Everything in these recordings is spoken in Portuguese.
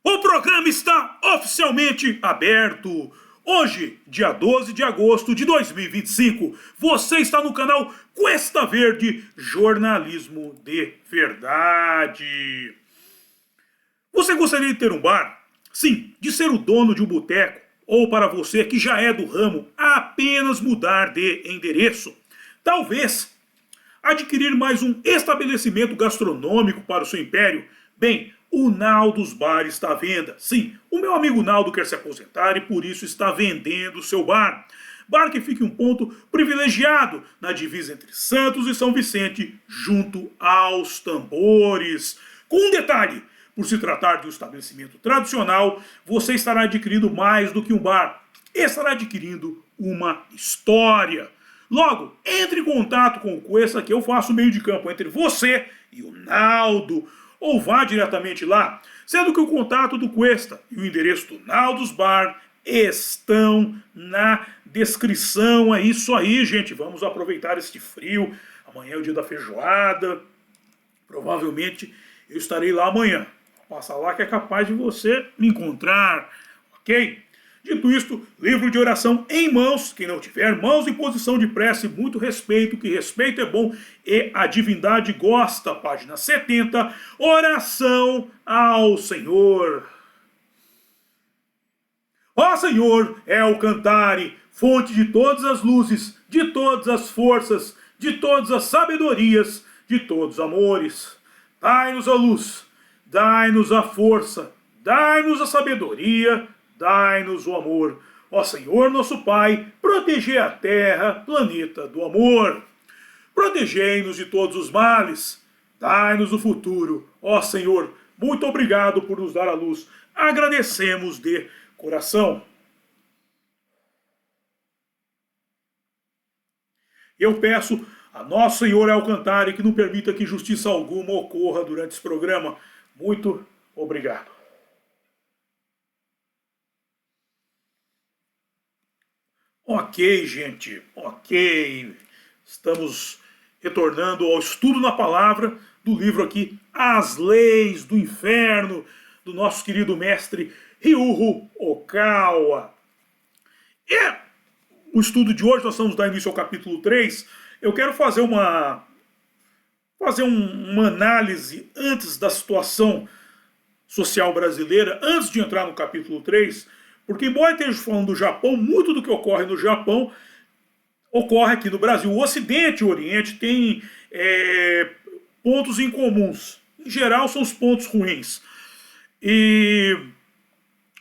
O programa está oficialmente aberto. Hoje, dia 12 de agosto de 2025, você está no canal Cuesta Verde Jornalismo de Verdade. Você gostaria de ter um bar? Sim, de ser o dono de um boteco? Ou para você que já é do ramo, apenas mudar de endereço? Talvez adquirir mais um estabelecimento gastronômico para o seu império? Bem, o Naldos Bar está à venda. Sim, o meu amigo Naldo quer se aposentar e por isso está vendendo o seu bar. Bar que fica em um ponto privilegiado na divisa entre Santos e São Vicente, junto aos tambores. Com um detalhe, por se tratar de um estabelecimento tradicional, você estará adquirindo mais do que um bar. Estará adquirindo uma história. Logo, entre em contato com o Cuesta que eu faço o meio de campo entre você e o Naldo. Ou vá diretamente lá, sendo que o contato do Cuesta e o endereço do Naldos Bar estão na descrição. É isso aí, gente. Vamos aproveitar este frio. Amanhã é o dia da feijoada. Provavelmente eu estarei lá amanhã. Passa lá que é capaz de você me encontrar, ok? Dito isto, livro de oração em mãos. Quem não tiver mãos em posição de prece, muito respeito, que respeito é bom e a divindade gosta. Página 70, oração ao Senhor. Ó Senhor, é o cantare, fonte de todas as luzes, de todas as forças, de todas as sabedorias, de todos os amores. Dai-nos a luz, dai-nos a força, dai-nos a sabedoria, dai-nos o amor. Ó Senhor nosso Pai, protegei a terra, planeta do amor. Protegei-nos de todos os males. Dai-nos o futuro. Ó Senhor, muito obrigado por nos dar a luz. Agradecemos de coração. Eu peço a Nosso Senhor Alcantara que não permita que justiça alguma ocorra durante esse programa. Muito obrigado. Ok, gente, ok. Estamos retornando ao estudo na palavra do livro aqui, As Leis do Inferno, do nosso querido mestre Ryuho Okawa. E o estudo de hoje, nós vamos dar início ao capítulo 3. Eu quero fazer uma análise antes da situação social brasileira, antes de entrar no capítulo 3, porque, embora esteja falando do Japão, muito do que ocorre no Japão ocorre aqui no Brasil. O Ocidente e o Oriente têm pontos em comuns. Em geral, são os pontos ruins. E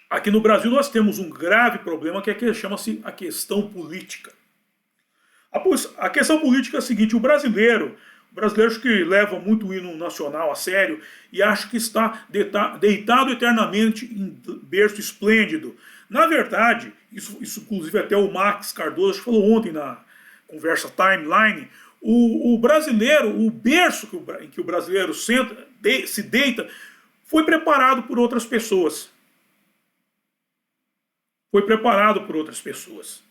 aqui no Brasil nós temos um grave problema que chama-se a questão política. A questão política é a seguinte: o brasileiro que leva muito o hino nacional a sério e acha que está deitado eternamente em berço esplêndido. Na verdade, isso inclusive até o Max Cardoso falou ontem na conversa Timeline, o brasileiro, o berço em que o brasileiro se deita, foi preparado por outras pessoas. Foi preparado por outras pessoas.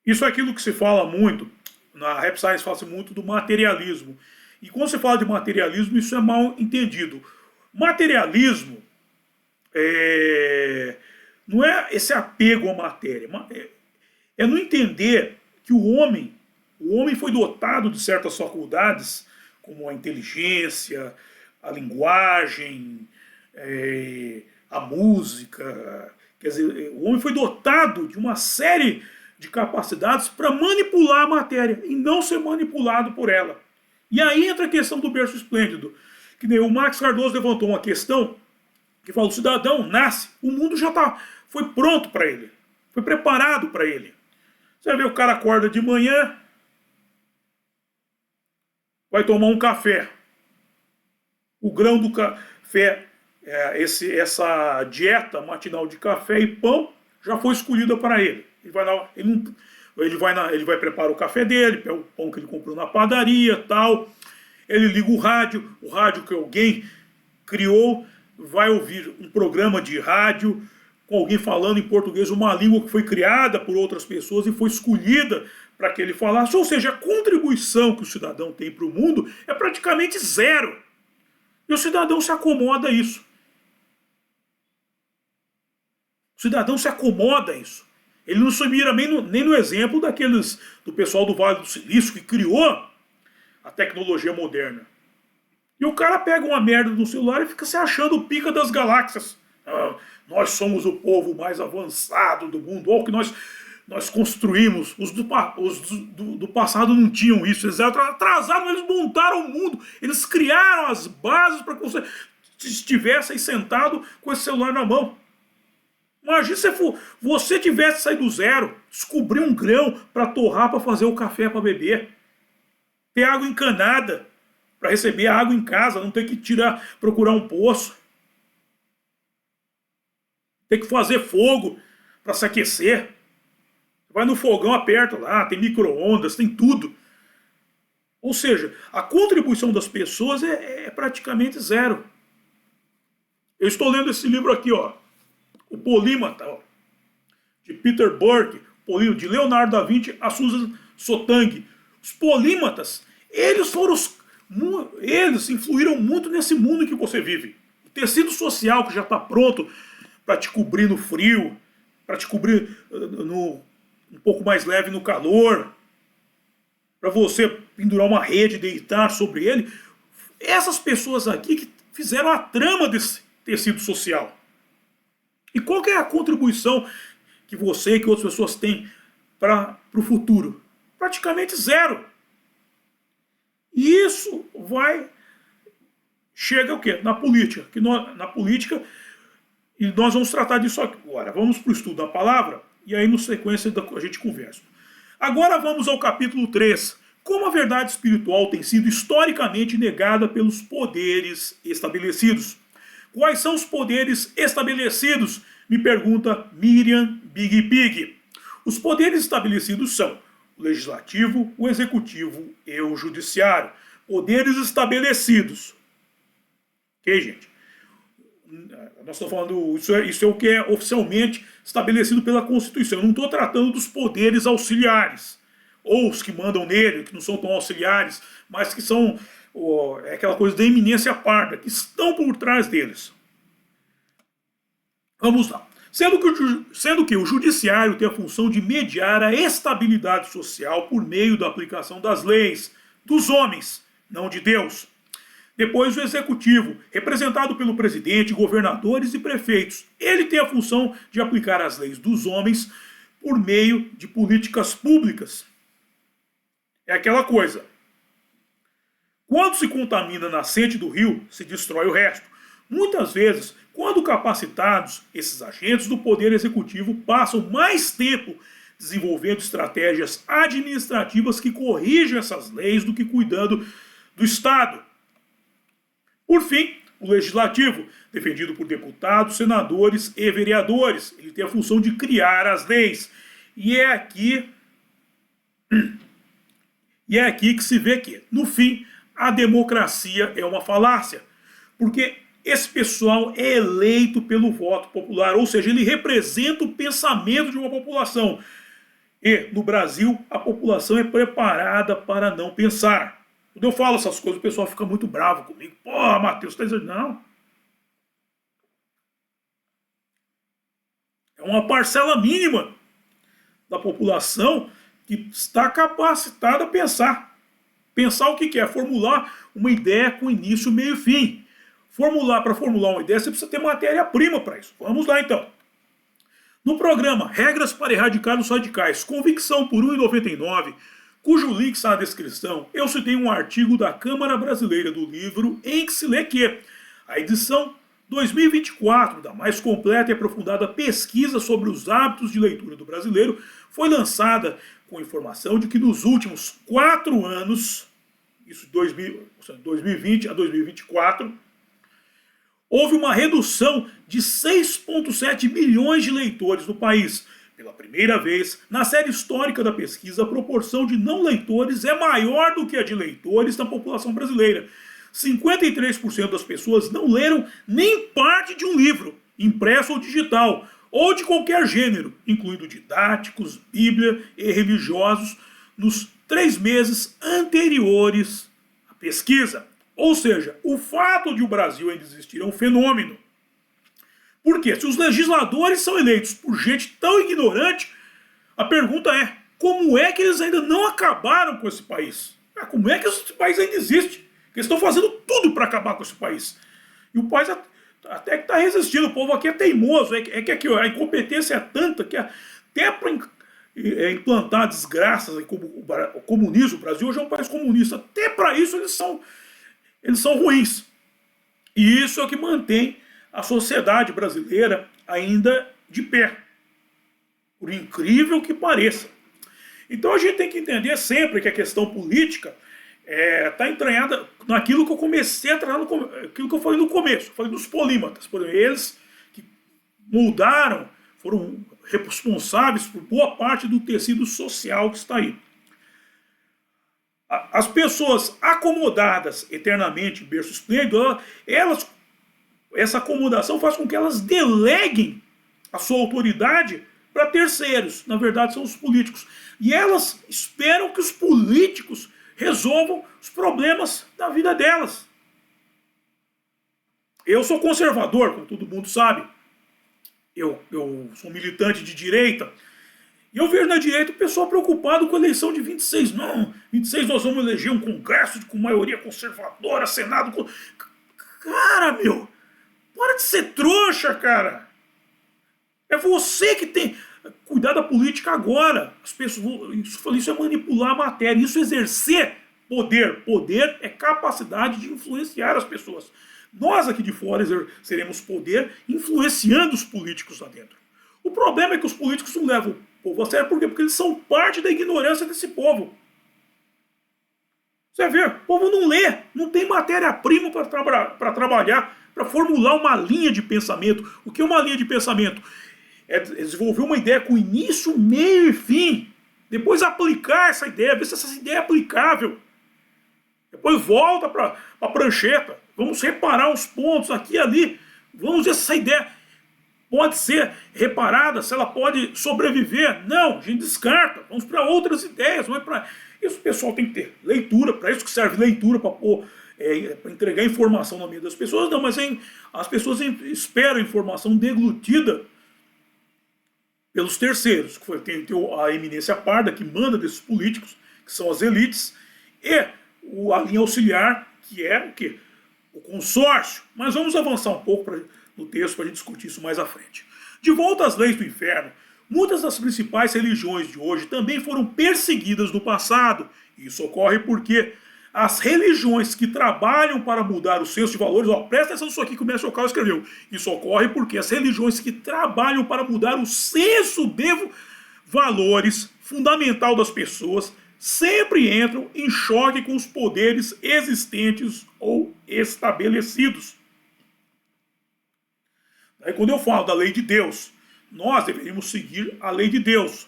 Isso é aquilo que se fala muito, na Rap Science fala-se muito do materialismo. E quando se fala de materialismo, isso é mal entendido. Materialismo não é esse apego à matéria, é não entender que o homem foi dotado de certas faculdades, como a inteligência, a linguagem, a música. Quer dizer, o homem foi dotado de uma série de capacidades para manipular a matéria e não ser manipulado por ela. E aí entra a questão do berço esplêndido, que nem o Max Cardoso levantou uma questão que fala: o cidadão nasce, o mundo já foi pronto para ele, foi preparado para ele. Você vê, o cara acorda de manhã, vai tomar um café. O grão do café, essa dieta matinal de café e pão, já foi escolhida para ele. Ele vai preparar o café dele, pega o pão que ele comprou na padaria, tal. Ele liga o rádio que alguém criou, vai ouvir um programa de rádio com alguém falando em português, uma língua que foi criada por outras pessoas e foi escolhida para que ele falasse. Ou seja, a contribuição que o cidadão tem para o mundo é praticamente zero. E o cidadão se acomoda a isso. O cidadão se acomoda a isso. Ele não se mira nem no exemplo do pessoal do Vale do Silício que criou a tecnologia moderna. E o cara pega uma merda no celular e fica se achando o pica das galáxias. Ah, nós somos o povo mais avançado do mundo. Ou que nós construímos. Os do passado não tinham isso. Eles eram atrasados, eles montaram o mundo. Eles criaram as bases para que você estivesse aí sentado com esse celular na mão. Imagina se você tivesse saído do zero, descobrir um grão para torrar, para fazer o café para beber. Ter água encanada para receber a água em casa, não ter que procurar um poço. Ter que fazer fogo para se aquecer. Vai no fogão, aperta lá, tem micro-ondas, tem tudo. Ou seja, a contribuição das pessoas é praticamente zero. Eu estou lendo esse livro aqui, ó. O Polímata, ó, de Peter Burke, de Leonardo da Vinci a Susan Sontag. Os polímatas, eles influíram muito nesse mundo em que você vive. O tecido social que já está pronto para te cobrir no frio, para te cobrir um pouco mais leve no calor, para você pendurar uma rede e deitar sobre ele. Essas pessoas aqui que fizeram a trama desse tecido social. E qual que é a contribuição que você e que outras pessoas têm para o futuro? Praticamente zero. E isso chega o quê? Na política. Na política, e nós vamos tratar disso agora. Vamos para o estudo da palavra, e aí na sequência a gente conversa. Agora vamos ao capítulo 3. Como a verdade espiritual tem sido historicamente negada pelos poderes estabelecidos. Quais são os poderes estabelecidos? Me pergunta Miriam Big Pig. Os poderes estabelecidos são o legislativo, o executivo e o judiciário. Poderes estabelecidos. Ok, gente? Nós estamos falando, isso é o que é oficialmente estabelecido pela Constituição. Eu não estou tratando dos poderes auxiliares, ou os que mandam nele, que não são tão auxiliares, mas que são aquela coisa da eminência parda, que estão por trás deles. Vamos lá. Sendo que o judiciário tem a função de mediar a estabilidade social por meio da aplicação das leis dos homens, não de Deus. Depois o executivo, representado pelo presidente, governadores e prefeitos. Ele tem a função de aplicar as leis dos homens por meio de políticas públicas. É aquela coisa. Quando se contamina a nascente do rio, se destrói o resto. Muitas vezes, quando capacitados, esses agentes do Poder Executivo passam mais tempo desenvolvendo estratégias administrativas que corrigem essas leis do que cuidando do Estado. Por fim, o Legislativo, defendido por deputados, senadores e vereadores. Ele tem a função de criar as leis. E é aqui que se vê que, no fim, a democracia é uma falácia. Porque esse pessoal é eleito pelo voto popular, ou seja, ele representa o pensamento de uma população. E, no Brasil, a população é preparada para não pensar. Quando eu falo essas coisas, o pessoal fica muito bravo comigo. Pô, Matheus, você está dizendo não? É uma parcela mínima da população que está capacitada a pensar. Pensar o que é? Formular uma ideia com início, meio e fim. Para formular uma ideia, você precisa ter matéria-prima para isso. Vamos lá, então. No programa Regras para Erradicar os Radicais, Convicção por R$ 1,99, cujo link está na descrição, eu citei um artigo da Câmara Brasileira do Livro em que se lê que a edição 2024 da mais completa e aprofundada pesquisa sobre os hábitos de leitura do brasileiro foi lançada com informação de que nos últimos 4 anos, isso 2020 a 2024, houve uma redução de 6,7 milhões de leitores no país. Pela primeira vez, na série histórica da pesquisa, a proporção de não leitores é maior do que a de leitores na população brasileira. 53% das pessoas não leram nem parte de um livro, impresso ou digital, ou de qualquer gênero, incluindo didáticos, bíblia e religiosos, nos 3 meses anteriores à pesquisa. Ou seja, o fato de o Brasil ainda existir é um fenômeno. Por quê? Se os legisladores são eleitos por gente tão ignorante, a pergunta é, como é que eles ainda não acabaram com esse país? Como é que esse país ainda existe? Eles estão fazendo tudo para acabar com esse país. E o país até que está resistindo. O povo aqui é teimoso. É que aqui, a incompetência é tanta que até para implantar desgraças como o comunismo, o Brasil hoje é um país comunista. Até para isso eles são ruins. E isso é o que mantém a sociedade brasileira ainda de pé. Por incrível que pareça. Então a gente tem que entender sempre que a questão política está entranhada naquilo que eu comecei a tratar, aquilo que eu falei no começo. Eu falei dos polímatas. Por exemplo, eles que mudaram, foram responsáveis por boa parte do tecido social que está aí. As pessoas acomodadas eternamente em berço esplêndido, essa acomodação faz com que elas deleguem a sua autoridade para terceiros. Na verdade, são os políticos. E elas esperam que os políticos resolvam os problemas da vida delas. Eu sou conservador, como todo mundo sabe. Eu sou militante de direita. E eu vejo na direita o pessoal preocupado com a eleição de 26. Não, 26 nós vamos eleger um congresso com maioria conservadora, senado... Cara, meu, para de ser trouxa, cara. É você que tem... Cuidar da política agora. As pessoas, isso é manipular a matéria. Isso é exercer poder. Poder é capacidade de influenciar as pessoas. Nós aqui de fora exerceremos poder influenciando os políticos lá dentro. O problema é que os políticos não levam o povo a sério. Por quê? Porque eles são parte da ignorância desse povo. Você vê, o povo não lê. Não tem matéria-prima para trabalhar, para formular uma linha de pensamento. O que é uma linha de pensamento? É desenvolver uma ideia com início, meio e fim. Depois aplicar essa ideia, ver se essa ideia é aplicável. Depois volta para a prancheta. Vamos reparar uns pontos aqui e ali. Vamos ver se essa ideia pode ser reparada, se ela pode sobreviver. Não, a gente descarta. Vamos para outras ideias. Não é para... Isso o pessoal tem que ter leitura. Para isso que serve leitura, para entregar informação na mente das pessoas. Não, mas as pessoas esperam a informação deglutida pelos terceiros. Tem a eminência parda que manda desses políticos, que são as elites, e a linha auxiliar, que é o quê? O consórcio. Mas vamos avançar um pouco no texto para a gente discutir isso mais à frente. De volta às leis do inferno, muitas das principais religiões de hoje também foram perseguidas no passado. Isso ocorre porque as religiões que trabalham para mudar o senso de valores, presta atenção nisso aqui que o Mestre Okal escreveu. Isso ocorre porque as religiões que trabalham para mudar o senso de valores fundamental das pessoas sempre entram em choque com os poderes existentes ou estabelecidos. Daí quando eu falo da lei de Deus, nós deveríamos seguir a lei de Deus.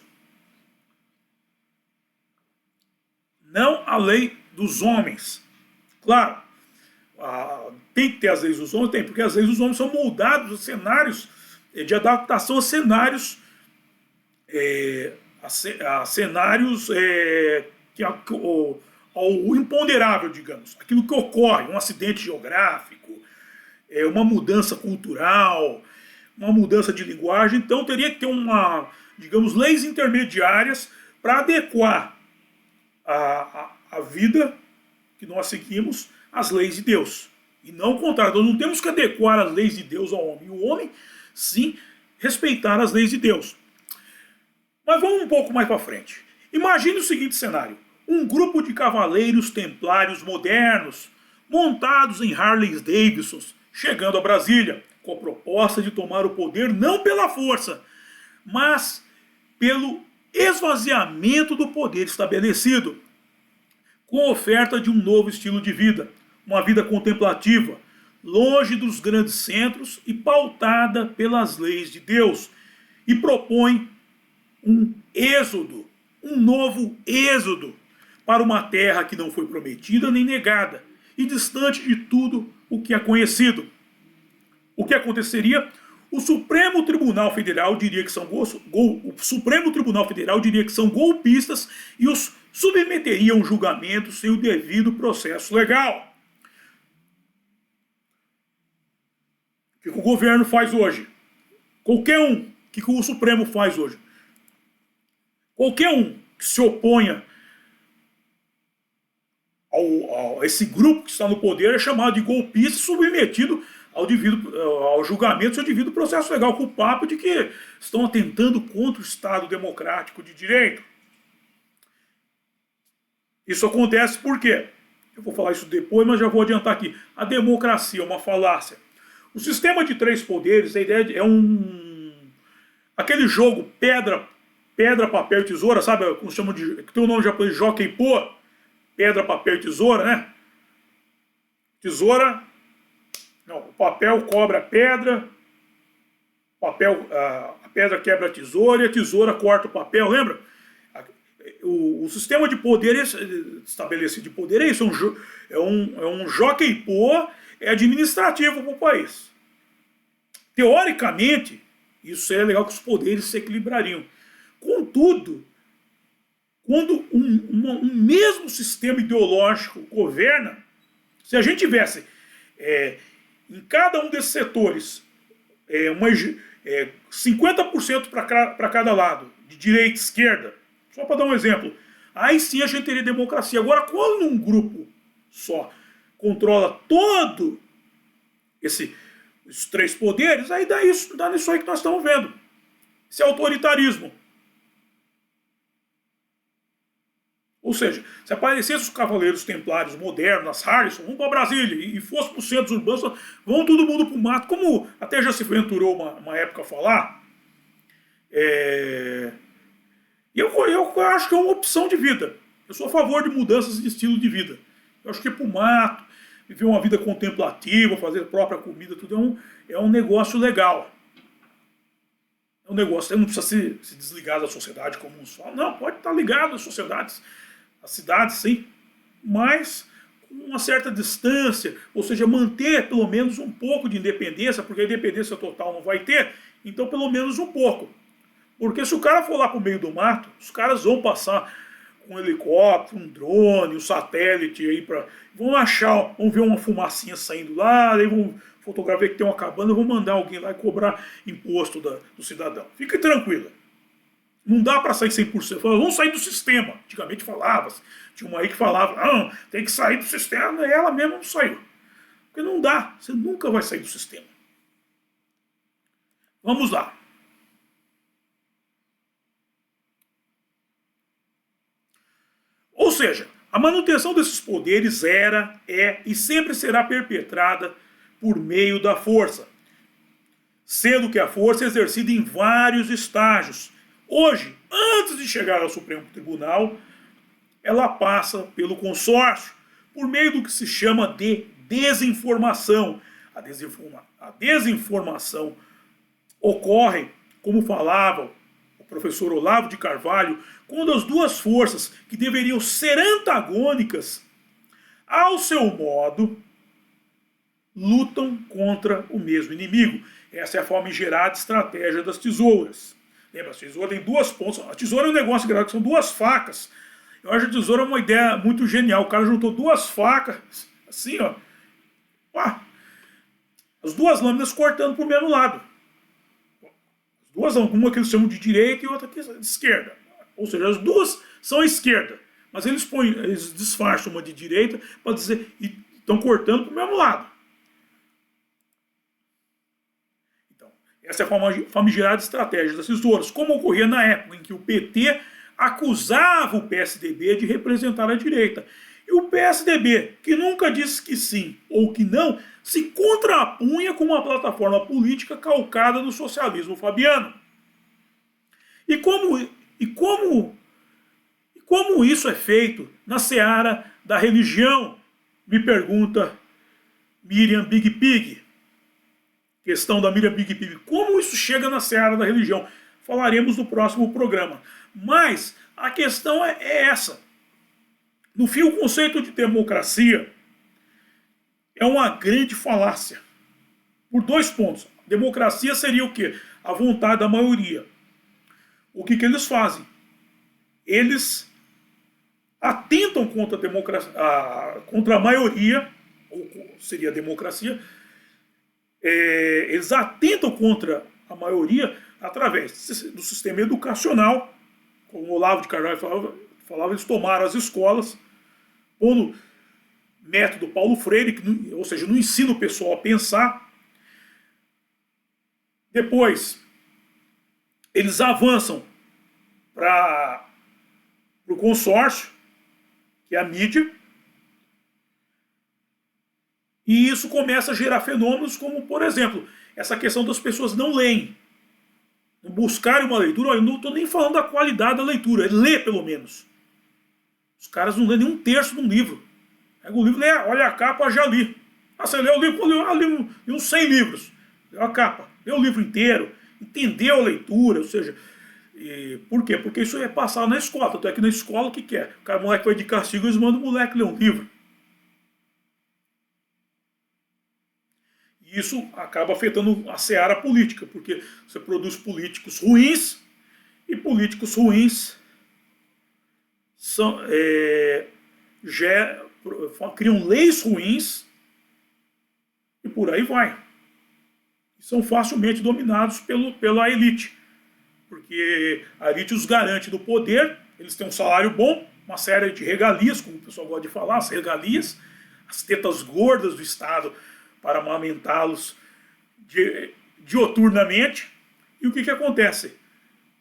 Não a lei dos homens. Claro, tem que ter as leis dos homens, tem, porque as leis dos homens são moldadas a cenários de adaptação a cenários ao imponderável, digamos, aquilo que ocorre, um acidente geográfico, uma mudança cultural, uma mudança de linguagem. Então teria que ter digamos, leis intermediárias para adequar a vida que nós seguimos às leis de Deus. E não o contrário, nós não temos que adequar as leis de Deus ao homem. E o homem, sim, respeitar as leis de Deus. Mas vamos um pouco mais para frente. Imagine o seguinte cenário. Um grupo de cavaleiros templários modernos, montados em Harley Davidson, chegando a Brasília, com a proposta de tomar o poder não pela força, mas pelo esvaziamento do poder estabelecido, com a oferta de um novo estilo de vida, uma vida contemplativa, longe dos grandes centros e pautada pelas leis de Deus, e propõe um êxodo, um novo êxodo, para uma terra que não foi prometida nem negada, e distante de tudo o que é conhecido. O que aconteceria? O Supremo Tribunal Federal diria que são golpistas e os submeteria a um julgamento sem o devido processo legal. O que o governo faz hoje? Qualquer um. O que o Supremo faz hoje? Qualquer um que se oponha a esse grupo que está no poder é chamado de golpista e submetido ao julgamento do seu devido processo legal, com o papo de que estão atentando contra o Estado democrático de direito. Isso acontece por quê? Eu vou falar isso depois, mas já vou adiantar aqui. A democracia é uma falácia. O sistema de três poderes, a ideia é aquele jogo pedra, papel e tesoura, sabe? Como chamam de. Que tem o nome japonês de Jockey Pô. Pedra, papel e tesoura, né? Tesoura. Não, o papel cobra a pedra. A pedra quebra a tesoura e a tesoura corta o papel, lembra? O sistema de poder estabelecido de poder é isso, é um jockey pô administrativo para o país. Teoricamente, isso seria legal que os poderes se equilibrariam. Contudo, quando um mesmo sistema ideológico governa, se a gente tivesse em cada um desses setores 50% para cada lado, de direita e esquerda, só para dar um exemplo, aí sim a gente teria democracia. Agora, quando um grupo só controla todo esses três poderes, aí dá nisso aí que nós estamos vendo. Esse autoritarismo. Ou seja, se aparecessem os cavaleiros templários modernos, as Harrison, vão para Brasília e fosse para os centros urbanos, vão todo mundo para o mato, como até já se aventurou uma época a falar. Eu acho que é uma opção de vida. Eu sou a favor de mudanças de estilo de vida. Eu acho que ir para o mato, viver uma vida contemplativa, fazer a própria comida, tudo é um negócio legal. É um negócio, não precisa se desligar da sociedade como uns falam. Não, pode estar ligado às sociedades, às cidades, sim, mas com uma certa distância, ou seja, manter pelo menos um pouco de independência, porque a independência total não vai ter, então pelo menos um pouco. Porque se o cara for lá para o meio do mato, os caras vão passar com um helicóptero, um drone, um satélite aí vão ver uma fumacinha saindo lá, aí vão fotografar que tem uma cabana, vão mandar alguém lá e cobrar imposto do cidadão. Fique tranquila. Não dá para sair 100%. Vamos sair do sistema. Antigamente falava, tinha uma aí que falava, não, tem que sair do sistema, e ela mesma não saiu. Porque não dá, você nunca vai sair do sistema. Vamos lá. Ou seja, a manutenção desses poderes é e sempre será perpetrada por meio da força, sendo que a força é exercida em vários estágios. Hoje, antes de chegar ao Supremo Tribunal, ela passa pelo consórcio, por meio do que se chama de desinformação. A desinformação ocorre, como falava o professor Olavo de Carvalho, quando as duas forças que deveriam ser antagônicas, ao seu modo, lutam contra o mesmo inimigo. Essa é a famigerada estratégia das tesouras. Lembra, a tesoura tem duas pontas. A tesoura é um negócio grande, são duas facas. Eu acho que a tesoura é uma ideia muito genial. O cara juntou duas facas, assim, ó. As duas lâminas cortando para o mesmo lado. As duas, uma que eles chamam de direita e outra que é de esquerda. Ou seja, as duas são à esquerda. Mas eles disfarçam uma de direita para dizer e estão cortando para o mesmo lado. Essa é a famigerada estratégia das tesouras, como ocorria na época em que o PT acusava o PSDB de representar a direita. E o PSDB, que nunca disse que sim ou que não, se contrapunha com uma plataforma política calcada no socialismo fabiano. E como isso é feito na seara da religião? Me pergunta Miriam Big Pig. Questão da Miriam Big Pig. Como isso chega na seara da religião? Falaremos no próximo programa. Mas a questão é essa. No fim, o conceito de democracia é uma grande falácia. Por dois pontos. Democracia seria o quê? A vontade da maioria. O que eles fazem? Eles atentam contra a democracia, contra a maioria, ou seria a democracia, eles atentam contra a maioria através do sistema educacional, como o Olavo de Carvalho falava, eles tomaram as escolas, pondo método Paulo Freire, ou seja, não ensina o pessoal a pensar. Depois, eles avançam para o consórcio, que é a mídia, e isso começa a gerar fenômenos como, por exemplo, essa questão das pessoas não leem, não buscarem uma leitura. Eu não estou nem falando da qualidade da leitura, é ler pelo menos. Os caras não lêem nem um terço de um livro. Pega o livro, lê, olha a capa, já li. Ah, você lê o livro, li uns 100 livros. Leu a capa, lê o livro inteiro, entendeu a leitura, ou seja... por quê? Porque isso é passado na escola. Tanto é que na escola o que é? O moleque vai de castigo e eles mandam o moleque ler um livro. E isso acaba afetando a seara política, porque você produz políticos ruins, e políticos ruins criam leis ruins, e por aí vai. E são facilmente dominados pela elite. Porque a elite os garante do poder, eles têm um salário bom, uma série de regalias, como o pessoal gosta de falar, as regalias, as tetas gordas do Estado para amamentá-los dioturnamente. E o que acontece?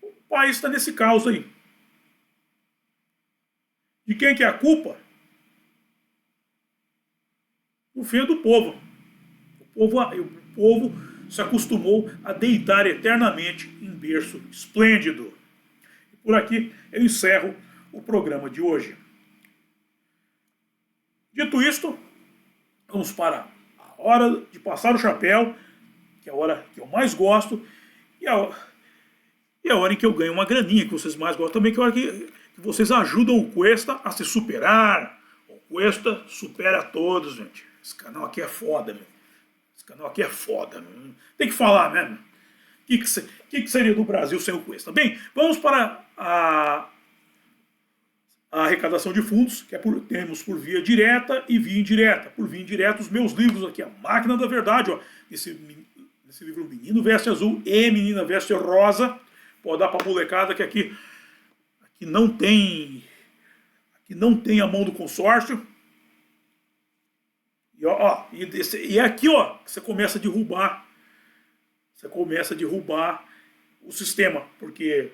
O país está nesse caos aí. De quem que é a culpa? No fim é do povo. O povo se acostumou a deitar eternamente em berço esplêndido. E por aqui eu encerro o programa de hoje. Dito isto, vamos para a hora de passar o chapéu, que é a hora que eu mais gosto, e a hora em que eu ganho uma graninha, que vocês mais gostam também, que é a hora que vocês ajudam o Cuesta a se superar. O Cuesta supera a todos, gente. Esse canal aqui é foda, meu. Esse canal aqui é foda, meu. Tem que falar mesmo. O que seria do Brasil sem o Cuesta? Bem, vamos para a arrecadação de fundos, que temos por via direta e via indireta. Por via indireta, os meus livros aqui, A Máquina da Verdade, ó, esse livro Menino Veste Azul e Menina Veste Rosa, pode dar para molecada que aqui não tem a mão do consórcio. E aqui, ó, você começa a derrubar o sistema, porque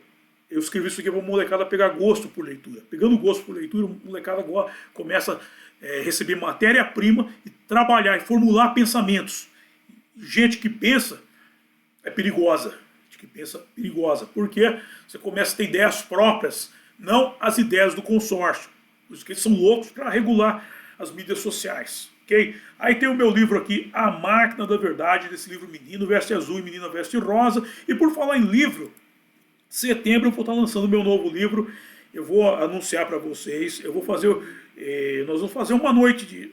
eu escrevi isso aqui para a molecada pegar gosto por leitura. Pegando gosto por leitura, a molecada agora começa a receber matéria-prima e trabalhar e formular pensamentos. Gente que pensa é perigosa. Gente que pensa perigosa. Porque você começa a ter ideias próprias, não as ideias do consórcio. Por isso que eles são loucos para regular as mídias sociais. Okay? Aí tem o meu livro aqui, A Máquina da Verdade, desse livro Menino Veste Azul e Menina Veste Rosa. E por falar em livro, setembro eu vou estar lançando meu novo livro. Eu vou anunciar para vocês. Nós vamos fazer uma noite de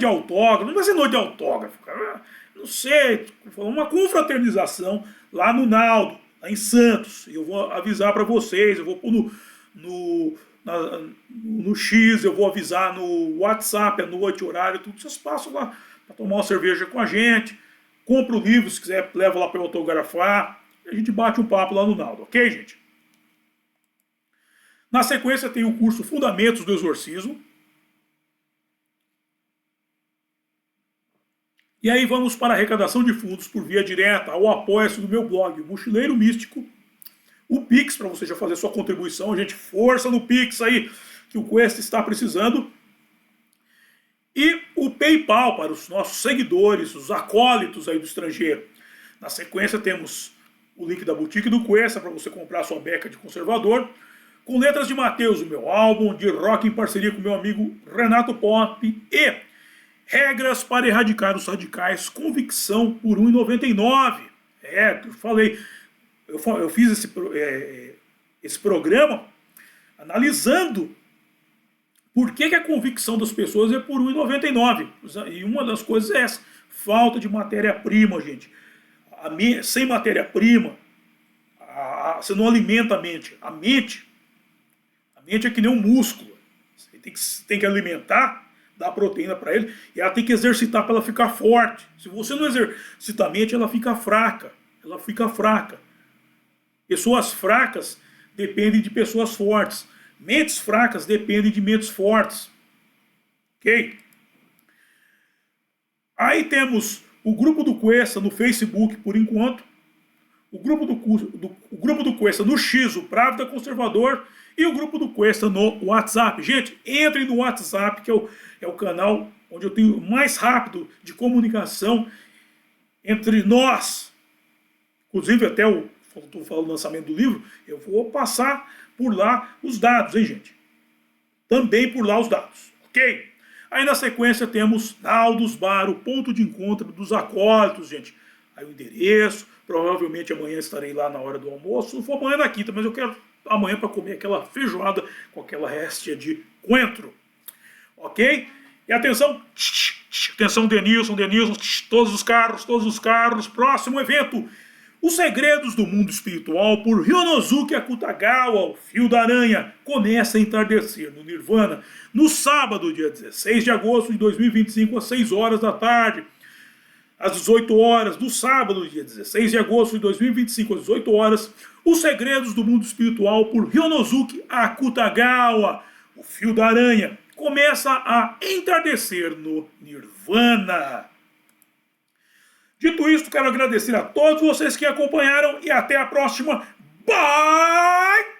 autógrafo. Não vai ser noite de autógrafo, cara. Não sei, uma confraternização lá no Naldo, lá em Santos. Eu vou avisar para vocês. Eu vou pôr no X, eu vou avisar no WhatsApp, à noite, horário, tudo. Vocês passam lá para tomar uma cerveja com a gente. Compra o livro, se quiser, leva lá para eu autografar. E a gente bate um papo lá no Naldo, ok, gente? Na sequência tem o curso Fundamentos do Exorcismo. E aí vamos para a arrecadação de fundos por via direta, ao apoio-se do meu blog, Mochileiro Místico. O Pix, para você já fazer sua contribuição. Gente, força no Pix aí, que o Quest está precisando. E o PayPal para os nossos seguidores, os acólitos aí do estrangeiro. Na sequência temos o link da boutique do Quest para você comprar a sua beca de conservador. Com letras de Mateus, o meu álbum de rock em parceria com meu amigo Renato Pop. E Regras para Erradicar os Radicais, Convicção por R$ 1,99. Eu falei... Eu fiz esse programa analisando por que a convicção das pessoas é por R$ 1,99. E uma das coisas é essa, falta de matéria-prima, gente. Sem matéria-prima, você não alimenta a mente. A mente é que nem um músculo. Você tem que alimentar dá proteína para ele, e ela tem que exercitar para ela ficar forte. Se você não exercita a mente, ela fica fraca. Ela fica fraca. Pessoas fracas dependem de pessoas fortes. Mentes fracas dependem de mentes fortes. Ok? Aí temos o grupo do Cuesta no Facebook, por enquanto. O grupo do Cuesta no X, o Pravda Conservador. E o grupo do Cuesta no WhatsApp. Gente, entrem no WhatsApp, que é o canal onde eu tenho mais rápido de comunicação entre nós. Inclusive, até estou falando do lançamento do livro, eu vou passar por lá os dados, hein, gente? Também por lá os dados, ok? Aí na sequência temos Naldos Bar, o ponto de encontro dos acólitos, gente. Aí o endereço, provavelmente amanhã estarei lá na hora do almoço. Não for amanhã na quinta, mas eu quero amanhã para comer aquela feijoada com aquela réstia de coentro. Ok? E atenção, atenção Denilson, todos os carros, próximo evento. Os Segredos do Mundo Espiritual, por Ryonosuke Akutagawa, o Fio da Aranha, começa a entardecer no Nirvana, no sábado, dia 16 de agosto de 2025, às 6 horas da tarde. Às 18 horas, do sábado, dia 16 de agosto de 2025, às 18 horas, Os Segredos do Mundo Espiritual, por Ryonosuke Akutagawa, o Fio da Aranha, começa a entardecer no Nirvana. Dito isto, quero agradecer a todos vocês que acompanharam e até a próxima. Bye!